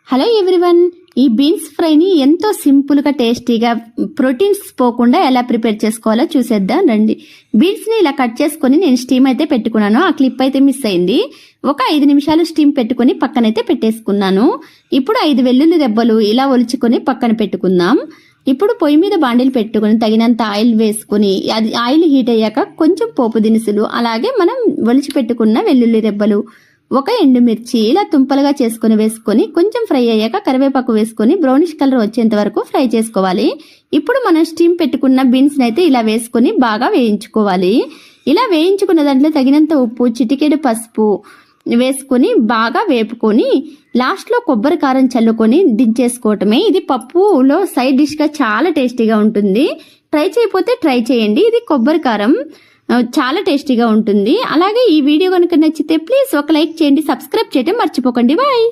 Hello everyone, ఈ beans ఫ్రైని ఎంతో సింపుల్గా టేస్టీగా ప్రోటీన్స్ పోకుండా ఎలా ప్రిపేర్ చేసుకోవాలో చూసేద్దాం రండి. బీన్స్ని ఇలా కట్ చేసుకొని నేను స్టీమ్ అయితే పెట్టుకున్నాను. ఆ క్లిప్ అయితే మిస్ అయింది. ఒక 5 నిమిషాలు స్టీమ్ పెట్టుకుని పక్కనైతే పెట్టేసుకున్నాను. ఇప్పుడు 5 వెల్లుల్లి రెబ్బలు ఇలా ఒలుచుకొని పక్కన పెట్టుకుందాం. ఇప్పుడు పొయ్యి మీద బాండిల్ పెట్టుకుని తగినంత ఆయిల్ వేసుకుని అది ఆయిల్ హీట్ అయ్యాక కొంచెం పోపు దినుసులు, అలాగే మనం ఒలిచి పెట్టుకున్న వెల్లుల్లి రెబ్బలు, ఒక ఎండుమిర్చి ఇలా తుంపలుగా చేసుకుని వేసుకొని కొంచెం ఫ్రై అయ్యాక కరివేపాకు వేసుకొని బ్రౌనిష్ కలర్ వచ్చేంత వరకు ఫ్రై చేసుకోవాలి. ఇప్పుడు మనం స్టీమ్ పెట్టుకున్న బీన్స్ అయితే ఇలా వేసుకొని బాగా వేయించుకోవాలి. ఇలా వేయించుకున్న దాంట్లో తగినంత ఉప్పు, చిటికెడు పసుపు వేసుకొని బాగా వేపుకొని లాస్ట్లో కొబ్బరి కారం చల్లుకొని దించేసుకోవటమే. ఇది పప్పులో సైడ్ డిష్గా చాలా టేస్టీగా ఉంటుంది. ట్రై చేయకపోతే ట్రై చేయండి. ఇది కొబ్బరి కారం చాలా టేస్టీగా ఉంటుంది. అలాగే ఈ వీడియో కనుక నచ్చితే ప్లీజ్ ఒక లైక్ చేయండి, సబ్స్క్రైబ్ చేయడం మర్చిపోకండి. బాయ్.